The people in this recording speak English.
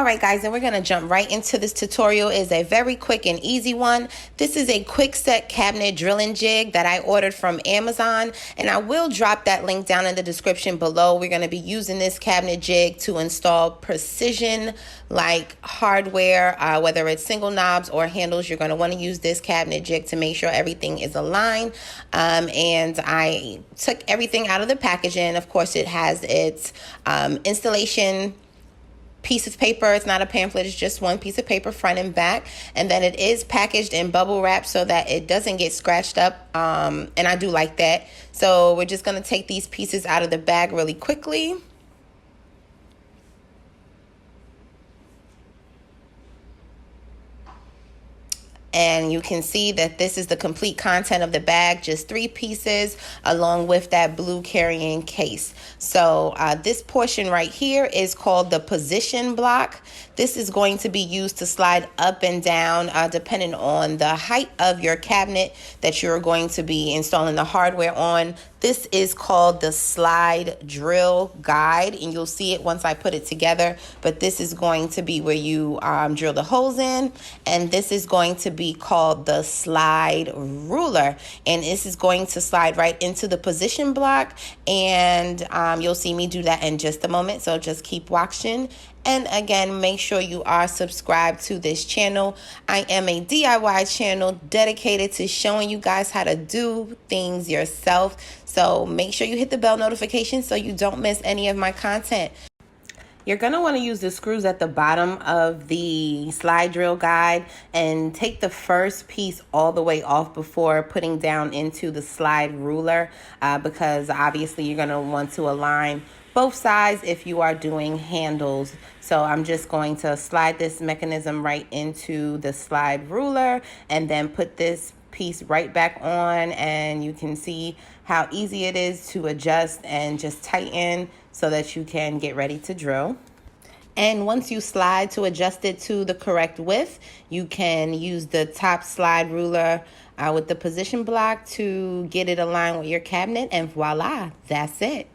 All right, guys, and we're going to jump right into this tutorial. It's a very quick and easy one. This is a quick set cabinet drilling jig that I ordered from Amazon, and I will drop that link down in the description below. We're going to be using this cabinet jig to install precision like hardware, whether it's single knobs or handles. You're going to want to use this cabinet jig to make sure everything is aligned. And I took everything out of the packaging. Of course, it has its installation piece of paper. It's not a pamphlet, it's just one piece of paper, front and back, and then it is packaged in bubble wrap so that it doesn't get scratched up, and I do like that. So we're just going to take these pieces out of the bag really quickly. And you can see that this is the complete content of the bag, just 3 pieces along with that blue carrying case. So this portion right here is called the position block. This is going to be used to slide up and down depending on the height of your cabinet that you're going to be installing the hardware on. This is called the slide drill guide, and you'll see it once I put it together. But this is going to be where you drill the holes in, and this is going to be called the slide ruler, and this is going to slide right into the position block, and you'll see me do that in just a moment. So just keep watching. And again, make sure you are subscribed to this channel. I am a DIY channel dedicated to showing you guys how to do things yourself. So make sure you hit the bell notification so you don't miss any of my content. You're going to want to use the screws at the bottom of the slide drill guide and take the first piece all the way off before putting down into the slide ruler, because obviously you're going to want to align both sides if you are doing handles. So I'm just going to slide this mechanism right into the slide ruler and then put this piece right back on, and you can see how easy it is to adjust and just tighten so that you can get ready to drill. And once you slide to adjust it to the correct width, you can use the top slide ruler with the position block to get it aligned with your cabinet, and voila, that's it.